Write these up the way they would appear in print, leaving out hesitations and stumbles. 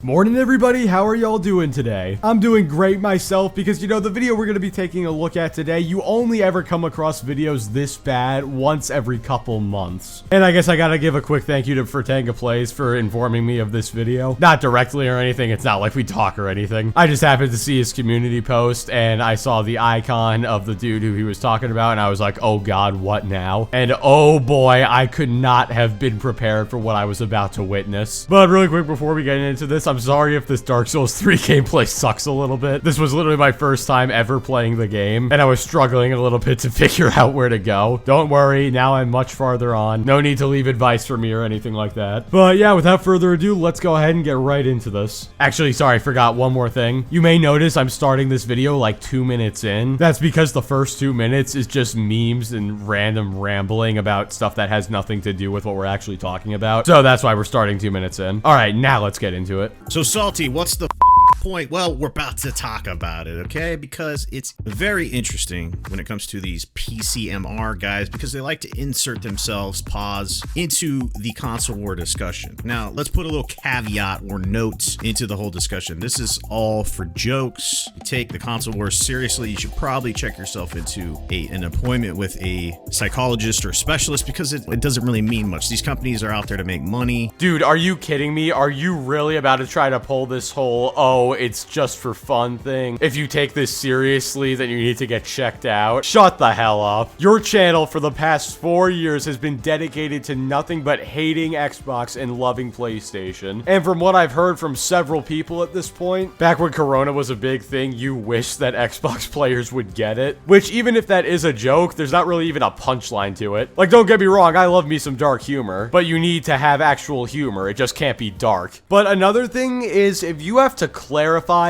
Morning everybody, how are y'all doing today? I'm doing great myself because the video we're going to be taking a look at today, you only ever come across videos this bad once every couple months. And I guess I gotta give a quick thank you to Fertanga Plays for informing me of this video. Not directly or anything, it's not like we talk or anything. I just happened to see his community post and I saw the icon of the dude who he was talking about and I was like, oh god, what now? And oh boy, I could not have been prepared for what I was about to witness. But really quick before we get into this, I'm sorry if this Dark Souls 3 gameplay sucks a little bit. This was literally my first time ever playing the game, and I was struggling a little bit to figure out where to go. Don't worry, now I'm much farther on. No need to leave advice for me or anything like that. But yeah, without further ado, let's go ahead and get right into this. Actually, sorry, I forgot one more thing. You may notice I'm starting this video like 2 minutes in. That's because the first 2 minutes is just memes and random rambling about stuff that has nothing to do with what we're actually talking about. So that's why we're starting 2 minutes in. All right, now let's get into it. So Salty, what's the point? Well, we're about to talk about it, okay? Because it's very interesting when it comes to these PCMR guys, because they like to insert themselves, into the console war discussion. Now, let's put a little caveat or note into the whole discussion. This is all for jokes. You take the console war seriously, you should probably check yourself into an appointment with a psychologist or specialist, because it doesn't really mean much. These companies are out there to make money. Dude, are you kidding me? Are you really about to try to pull this whole, oh, it's just for fun thing? If you take this seriously, then you need to get checked out. Shut the hell up. Your channel for the past 4 years has been dedicated to nothing but hating Xbox and loving PlayStation. And from what I've heard from several people at this point, back when Corona was a big thing, you wish that Xbox players would get it. Which, even if that is a joke, there's not really even a punchline to it. Like, don't get me wrong, I love me some dark humor, but you need to have actual humor. It just can't be dark. But another thing is, if you have to clarify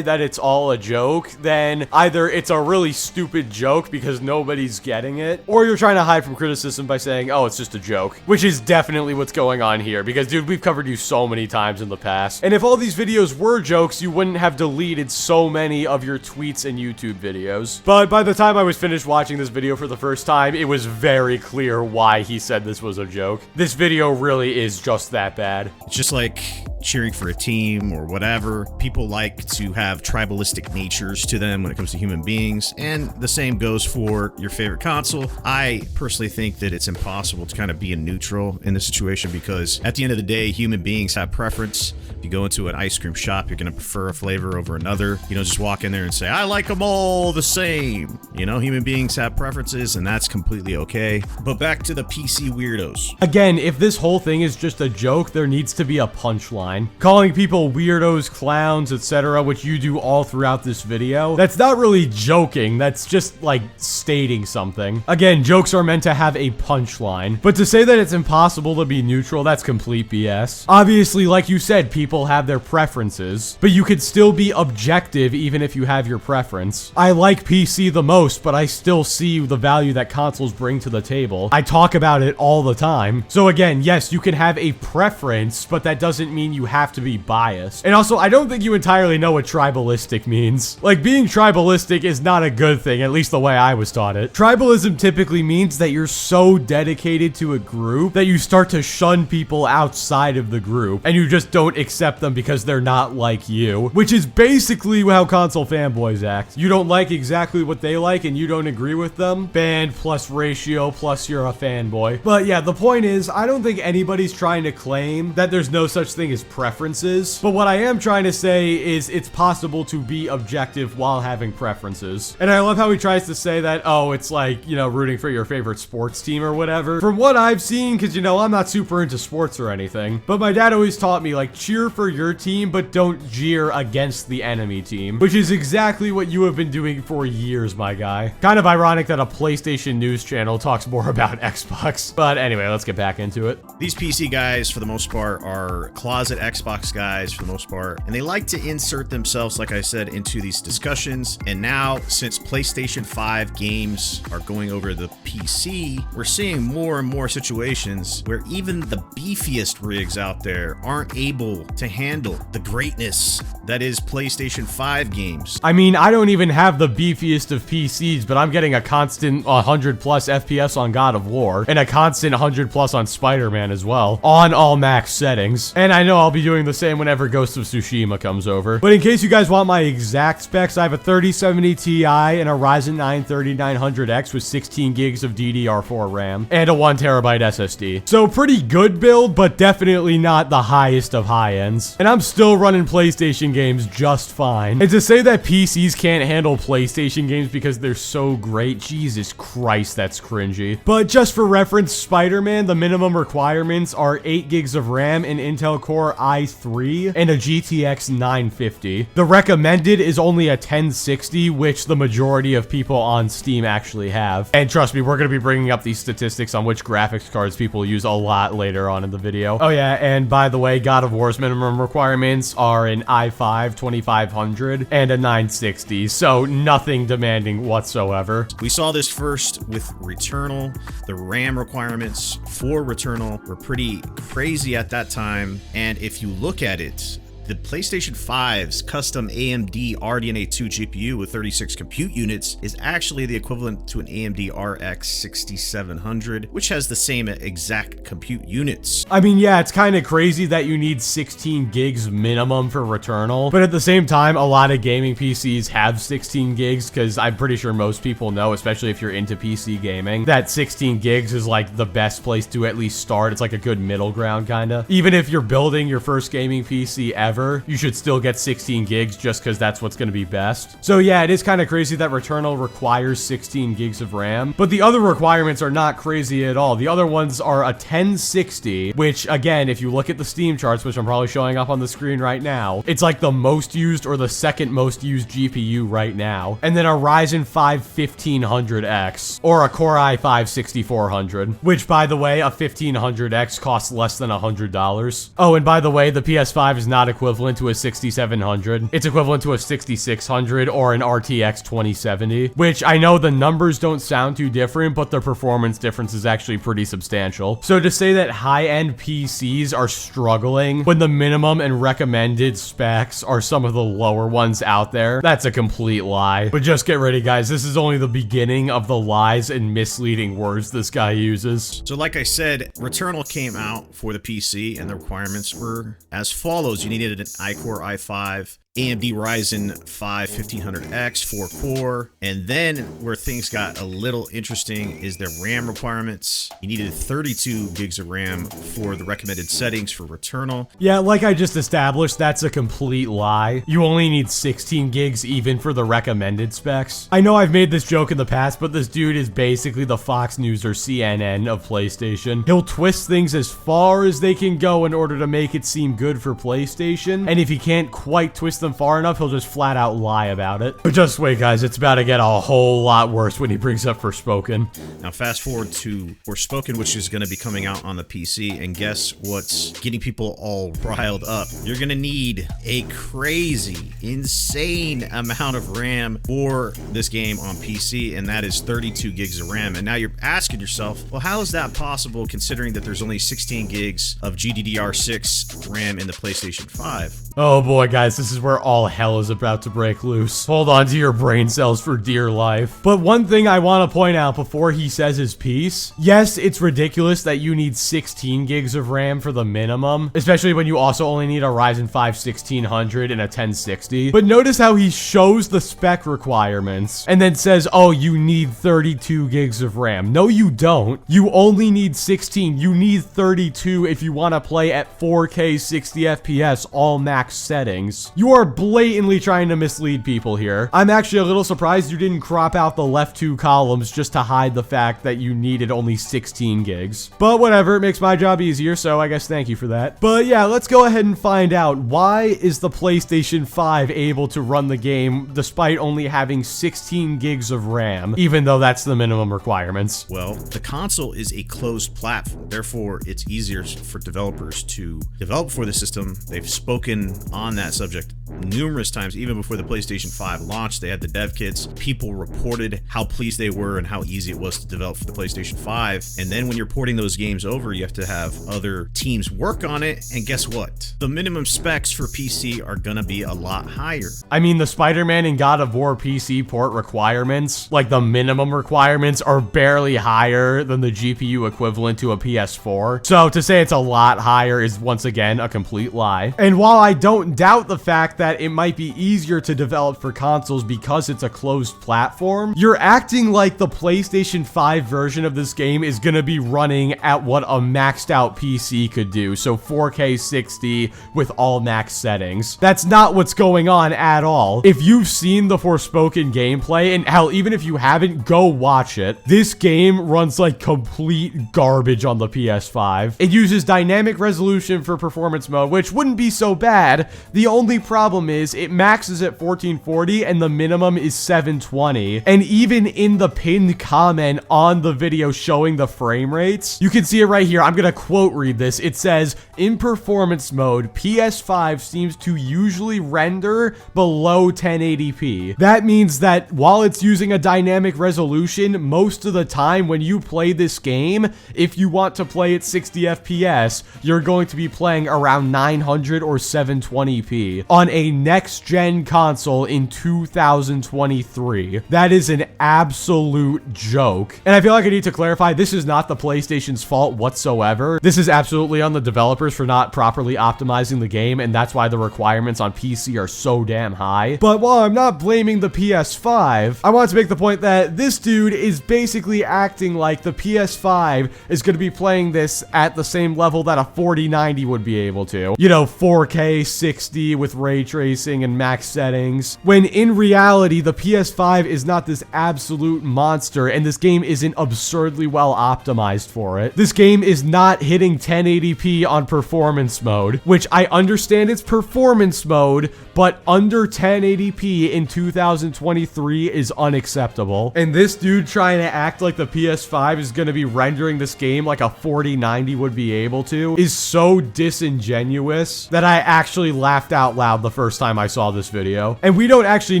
that it's all a joke, then either it's a really stupid joke because nobody's getting it, or you're trying to hide from criticism by saying, oh, it's just a joke, which is definitely what's going on here, because dude, we've covered you so many times in the past, and if all these videos were jokes, you wouldn't have deleted so many of your tweets and YouTube videos. But by the time I was finished watching this video for the first time, it was very clear why he said this was a joke. This video really is just that bad. It's just like cheering for a team or whatever. People like to have tribalistic natures to them when it comes to human beings, and the same goes for your favorite console. I personally think that it's impossible to kind of be a neutral in this situation, because at the end of the day, human beings have preference. If you go into an ice cream shop, you're going to prefer a flavor over another. You don't just walk in there and say, I like them all the same. You know, human beings have preferences, and that's completely okay. But back to the PC weirdos. Again, if this whole thing is just a joke, there needs to be a punchline. Calling people weirdos, clowns, etc., which you do all throughout this video, that's not really joking, that's just like stating something. Again, jokes are meant to have a punchline, but to say that it's impossible to be neutral, that's complete BS. Obviously, like you said, people have their preferences, but you could still be objective even if you have your preference. I like PC the most, but I still see the value that consoles bring to the table. I talk about it all the time. So again, yes, you can have a preference, but that doesn't mean you have to be biased. And also, I don't think you entirely know what tribalistic means. Like, being tribalistic is not a good thing, at least the way I was taught it. Tribalism typically means that you're so dedicated to a group that you start to shun people outside of the group, and you just don't accept them because they're not like you, which is basically how console fanboys act. You don't like exactly what they like and you don't agree with them, banned plus ratio plus you're a fanboy. But yeah, the point is, I don't think anybody's trying to claim that there's no such thing as preferences, but what I am trying to say is it's possible to be objective while having preferences. And I love how he tries to say that, oh, it's like, rooting for your favorite sports team or whatever. From what I've seen, because I'm not super into sports or anything, but my dad always taught me, like, cheer for your team, but don't jeer against the enemy team, which is exactly what you have been doing for years, my guy. Kind of ironic that a PlayStation news channel talks more about Xbox. But anyway, let's get back into it. These PC guys, for the most part, are closet Xbox guys for the most part, and they like to insert themselves, like I said, into these discussions. And now, since PlayStation 5 games are going over the PC, we're seeing more and more situations where even the beefiest rigs out there aren't able to handle the greatness that is PlayStation 5 games. I mean, I don't even have the beefiest of PCs, but I'm getting a constant 100 plus FPS on God of War, and a constant 100 plus on Spider-Man as well, on all max settings. And I know I'll be doing the same whenever Ghost of Tsushima comes over. But in case you guys want my exact specs, I have a 3070 Ti and a Ryzen 9 3900X with 16 gigs of DDR4 RAM and a 1 terabyte SSD. So pretty good build, but definitely not the highest of high ends. And I'm still running PlayStation games just fine. And to say that PCs can't handle PlayStation games because they're so great, Jesus Christ, that's cringy. But just for reference, Spider-Man, the minimum requirements are 8 gigs of RAM, an Intel Core i3, and a GTX 950. The recommended is only a 1060, which the majority of people on Steam actually have. And trust me, we're going to be bringing up these statistics on which graphics cards people use a lot later on in the video. Oh yeah, and by the way, God of War's minimum requirements are an i5 2500 and a 960, so nothing demanding whatsoever. We saw this first with Returnal. The RAM requirements for Returnal were pretty crazy at that time, and if you look at it, the PlayStation 5's custom AMD RDNA 2 GPU with 36 compute units is actually the equivalent to an AMD RX 6700, which has the same exact compute units. I mean, yeah, it's kind of crazy that you need 16 gigs minimum for Returnal, but at the same time, a lot of gaming PCs have 16 gigs because I'm pretty sure most people know, especially if you're into PC gaming, that 16 gigs is like the best place to at least start. It's like a good middle ground, kind of. Even if you're building your first gaming PC ever, you should still get 16 gigs just because that's what's going to be best. So yeah, it is kind of crazy that Returnal requires 16 gigs of RAM, but the other requirements are not crazy at all. The other ones are a 1060, which again, if you look at the Steam charts, which I'm probably showing up on the screen right now, it's like the most used or the second most used GPU right now. And then a Ryzen 5 1500X or a Core i5 6400, which by the way, a 1500X costs less than $100. Oh, and by the way, the PS5 is not equivalent to a 6700. It's equivalent to a 6600 or an RTX 2070, which I know the numbers don't sound too different, but the performance difference is actually pretty substantial. So to say that high-end PCs are struggling when the minimum and recommended specs are some of the lower ones out there, that's a complete lie. But just get ready, guys. This is only the beginning of the lies and misleading words this guy uses. So like I said, Returnal came out for the PC and the requirements were as follows. You needed an iCore i5, AMD Ryzen 5 1500X 4-core, and then where things got a little interesting is the RAM requirements. You needed 32 gigs of RAM for the recommended settings for Returnal. Yeah, like I just established, that's a complete lie. You only need 16 gigs even for the recommended specs. I know I've made this joke in the past, but this dude is basically the Fox News or CNN of PlayStation. He'll twist things as far as they can go in order to make it seem good for PlayStation, and if he can't quite twist them far enough, he'll just flat out lie about it. But just wait, guys, it's about to get a whole lot worse when he brings up Forspoken. Now fast forward to Forspoken, which is going to be coming out on the PC, and guess what's getting people all riled up? You're going to need a crazy, insane amount of RAM for this game on PC, and that is 32 gigs of RAM. And now you're asking yourself, well, how is that possible considering that there's only 16 gigs of GDDR6 RAM in the PlayStation 5? Oh boy, guys, this is where all hell is about to break loose. Hold on to your brain cells for dear life. But one thing I want to point out before he says his piece, yes, it's ridiculous that you need 16 gigs of RAM for the minimum, especially when you also only need a Ryzen 5 1600 and a 1060. But notice how he shows the spec requirements and then says, oh, you need 32 gigs of RAM. No, you don't. You only need 16. You need 32 if you want to play at 4K 60 FPS all max settings. You are blatantly trying to mislead people here. I'm actually a little surprised you didn't crop out the left two columns just to hide the fact that you needed only 16 gigs. But whatever, it makes my job easier, so I guess thank you for that. But yeah, let's go ahead and find out, why is the PlayStation 5 able to run the game despite only having 16 gigs of RAM, even though that's the minimum requirements? Well, the console is a closed platform, therefore it's easier for developers to develop for the system. They've spoken on that subject numerous times, even before the PlayStation 5 launched. They had the dev kits. People reported how pleased they were and how easy it was to develop for the PlayStation 5. And then when you're porting those games over, you have to have other teams work on it. And guess what? The minimum specs for PC are gonna be a lot higher. I mean, the Spider-Man and God of War PC port requirements, like the minimum requirements, are barely higher than the GPU equivalent to a PS4. So to say it's a lot higher is once again a complete lie. And while I don't doubt the fact that it might be easier to develop for consoles because it's a closed platform, you're acting like the PlayStation 5 version of this game is gonna be running at what a maxed out PC could do. So 4K 60 with all max settings. That's not what's going on at all. If you've seen the Forspoken gameplay, and hell, even if you haven't, go watch it. This game runs like complete garbage on the PS5. It uses dynamic resolution for performance mode, which wouldn't be so bad. The only problem is it maxes at 1440 and the minimum is 720. And even in the pinned comment on the video showing the frame rates, you can see it right here. I'm gonna quote read this. It says, in performance mode, PS5 seems to usually render below 1080p. That means that while it's using a dynamic resolution, most of the time when you play this game, if you want to play at 60 FPS, you're going to be playing around 900 or 720p on a next-gen console in 2023. That is an absolute joke. And I feel like I need to clarify, this is not the PlayStation's fault whatsoever. This is absolutely on the developers for not properly optimizing the game, and that's why the requirements on PC are so damn high. But while I'm not blaming the PS5, I want to make the point that this dude is basically acting like the PS5 is going to be playing this at the same level that a 4090 would be able to. You know, 4K 60 with ray tracing and max settings. When in reality, the PS5 is not this absolute monster, and this game isn't absurdly well optimized for it. This game is not hitting 1080p on performance mode, which I understand it's performance mode, but under 1080p in 2023 is unacceptable. And this dude trying to act like the PS5 is going to be rendering this game like a 4090 would be able to is so disingenuous that I actually laughed out loud the first time I saw this video. And we don't actually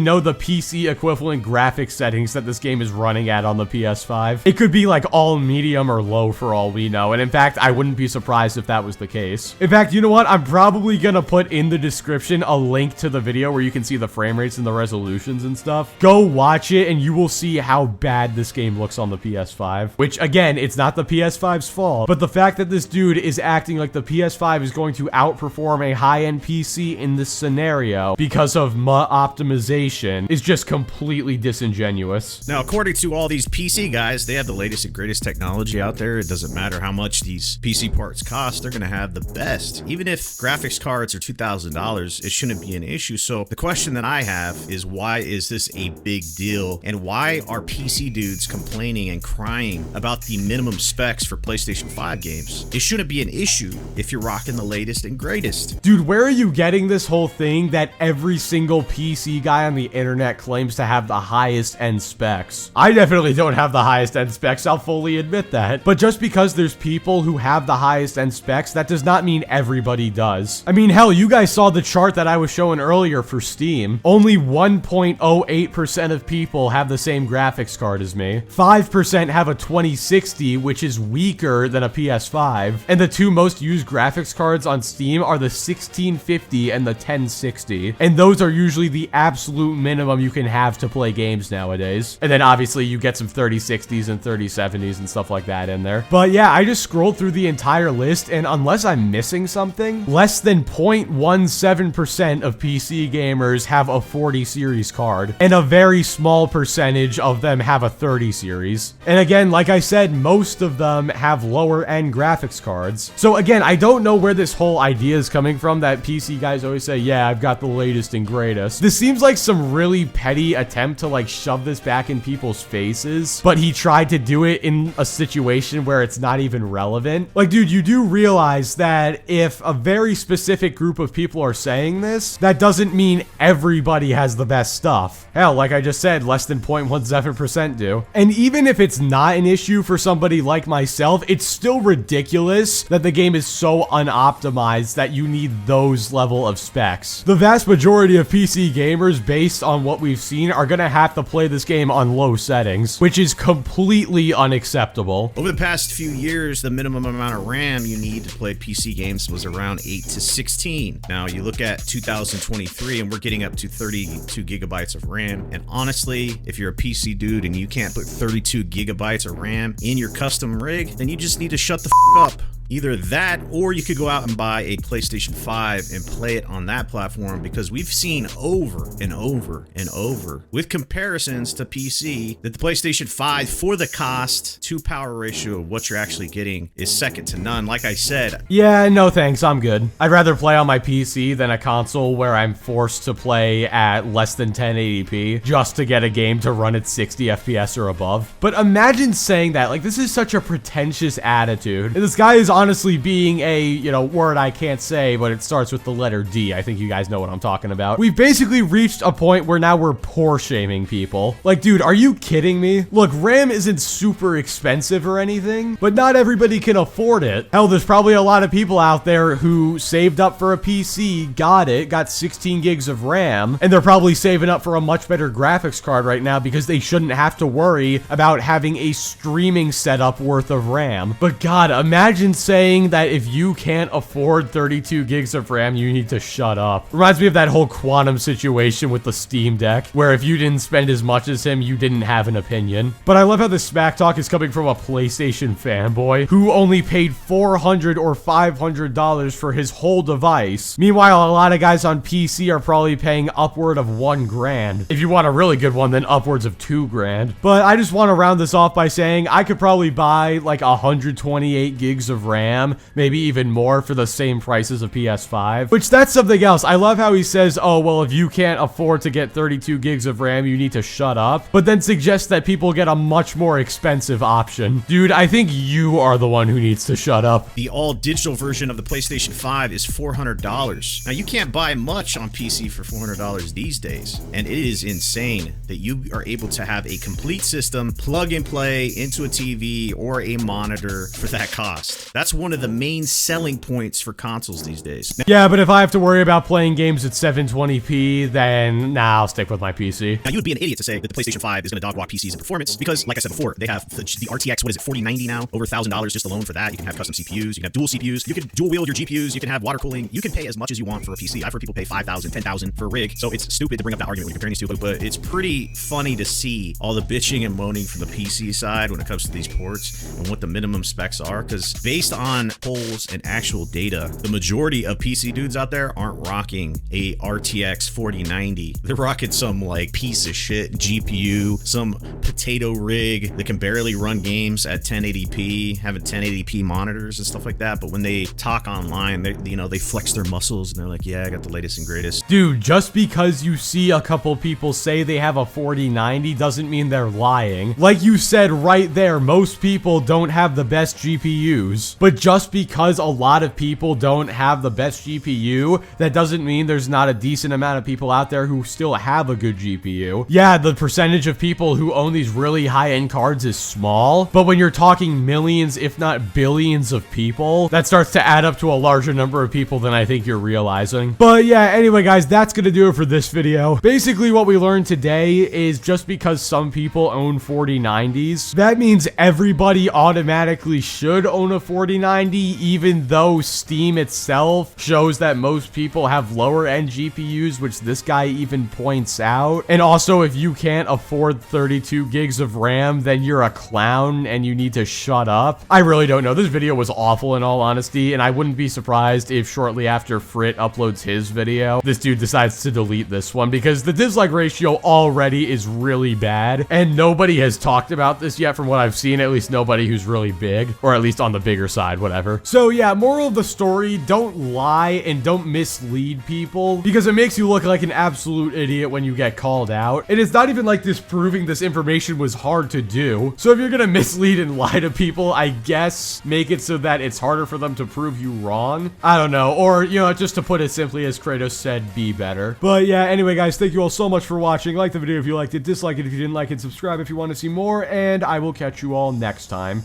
know the PC equivalent graphics settings that this game is running at on the PS5. It could be like all medium or low for all we know. And in fact, I wouldn't be surprised if that was the case. In fact, you know what? I'm probably going to put in the description a link to the video where you can see the frame rates and the resolutions and stuff. Go watch it and you will see how bad this game looks on the PS5, which again, it's not the PS5's fault, but the fact that this dude is acting like the PS5 is going to outperform a high-end PC in this scenario because of optimization is just completely disingenuous. Now, according to all these PC guys, they have the latest and greatest technology out there. It doesn't matter how much these PC parts cost, they're gonna have the best. Even if graphics cards are $2,000, it shouldn't be an issue. So the question that I have is, why is this a big deal? And why are PC dudes complaining and crying about the minimum specs for PlayStation 5 games? It shouldn't be an issue if you're rocking the latest and greatest. Dude, where are you getting this whole thing that every single PC guy on the internet claims to have the highest end specs? I definitely don't have the highest end specs, I'll fully admit that. But just because there's people who have the highest end specs, that does not mean everybody does. I mean, hell, you guys saw the chart that I was showing earlier for Steam. Only 1.08% of people have the same graphics card as me. 5% have a 2060, which is weaker than a PS5. And the two most used graphics cards on Steam are the 1650 and the 1060. And those are usually the absolute minimum you can have to play games nowadays. And then obviously you get some 3060s and 3070s and stuff like that in there. But yeah, I just scrolled through the entire list, and unless I'm missing something, less than 0.17% of PC gamers have a 40 series card, and a very small percentage of them have a 30 series. And again, like I said, most of them have lower end graphics cards. So again, I don't know where this whole idea is coming from that PC guys always say, yeah, I've got the latest and greatest. This seems like some really petty attempt to like shove this back in people's faces, but he tried to do it in a situation where it's not even relevant. Like, dude, you do realize that if a very specific group of people are saying this, that doesn't mean everybody has the best stuff. Hell, like I just said, less than 0.17% do. And even if it's not an issue for somebody like myself, it's still ridiculous that the game is so unoptimized that you need those level of specs. the vast majority of PC gamers, based on what we've seen, are gonna have to play this game on low settings, which is completely unacceptable. Over the past few years, the minimum amount of RAM you need to play PC games was around 8 to 16. Now, you look at 2023 and we're getting up to 32 gigabytes of RAM. And honestly, if you're a PC dude and you can't put 32 gigabytes of RAM in your custom rig, then you just need to shut the f up. Either that, or you could go out and buy a PlayStation 5 and play it on that platform, because we've seen over and over and over with comparisons to PC that the PlayStation 5, for the cost to power ratio of what you're actually getting, is second to none. Like I said, yeah, no thanks, I'm good. I'd rather play on my PC than a console where I'm forced to play at less than 1080p just to get a game to run at 60 FPS or above. But imagine saying that, like, this is such a pretentious attitude. And this guy is honestly being a, you know, word I can't say, but it starts with the letter D. I think you guys know what I'm talking about. We've basically reached a point where now we're poor shaming people. Like, dude, are you kidding me? Look, RAM isn't super expensive or anything, but not everybody can afford it. Hell, there's probably a lot of people out there who saved up for a PC, got 16 gigs of RAM, and they're probably saving up for a much better graphics card right now because they shouldn't have to worry about having a streaming setup worth of RAM. But God, imagine saying that if you can't afford 32 gigs of RAM, you need to shut up. Reminds me of that whole Quantum situation with the Steam Deck, where if you didn't spend as much as him, you didn't have an opinion. But I love how this smack talk is coming from a PlayStation fanboy who only paid $400 or $500 for his whole device. Meanwhile, a lot of guys on PC are probably paying upward of $1 grand. If you want a really good one, then upwards of $2 grand. But I just want to round this off by saying I could probably buy like 128 gigs of RAM, maybe even more, for the same price as a PS5, which that's something else. I love how he says, oh, well, if you can't afford to get 32 gigs of RAM, you need to shut up, but then suggests that people get a much more expensive option. Dude, I think you are the one who needs to shut up. the all-digital version of the PlayStation 5 is $400. Now, you can't buy much on PC for $400 these days, and it is insane that you are able to have a complete system, plug and play into a TV or a monitor for that cost. That's one of the main selling points for consoles these days. Yeah, but if I have to worry about playing games at 720p, then nah, I'll stick with my PC. Now, you would be an idiot to say that the PlayStation 5 is going to dogwalk PCs in performance, because, like I said before, they have the RTX, what is it, 4090 now? Over $1,000 just alone for that. You can have custom CPUs, you can have dual CPUs, you can dual wield your GPUs, you can have water cooling, you can pay as much as you want for a PC. I've heard people pay $5,000, $10,000 for a rig, so it's stupid to bring up that argument when you're comparing these two, but it's pretty funny to see all the bitching and moaning from the PC side when it comes to these ports and what the minimum specs are, because based on polls and actual data, the majority of PC dudes out there aren't rocking a RTX 4090. They're rocking some like piece of shit GPU, some potato rig that can barely run games at 1080p, having 1080p monitors and stuff like that. But when they talk online, they flex their muscles and they're like, yeah, I got the latest and greatest. Dude, just because you see a couple people say they have a 4090 doesn't mean they're lying. Like you said right there, most people don't have the best GPUs. But just because a lot of people don't have the best GPU, that doesn't mean there's not a decent amount of people out there who still have a good GPU. Yeah, the percentage of people who own these really high-end cards is small, but when you're talking millions, if not billions of people, that starts to add up to a larger number of people than I think you're realizing. But yeah, anyway guys, that's gonna do it for this video. Basically what we learned today is just because some people own 4090s, that means everybody automatically should own a 4090, even though Steam itself shows that most people have lower end GPUs, which this guy even points out. And also, if you can't afford 32 gigs of RAM, then you're a clown and you need to shut up. I really don't know. This video was awful in all honesty, and I wouldn't be surprised if shortly after Frit uploads his video, this dude decides to delete this one, because the dislike ratio already is really bad, and nobody has talked about this yet from what I've seen, at least nobody who's really big, or at least on the bigger side, whatever. So yeah, moral of the story, don't lie and don't mislead people, because it makes you look like an absolute idiot when you get called out. And it's not even like disproving this information was hard to do. So if you're gonna mislead and lie to people, I guess make it so that it's harder for them to prove you wrong. I don't know. Or, you know, just to put it simply, as Kratos said, be better. But yeah, anyway guys, thank you all so much for watching. Like the video if you liked it, dislike it if you didn't like it, subscribe if you want to see more, and I will catch you all next time.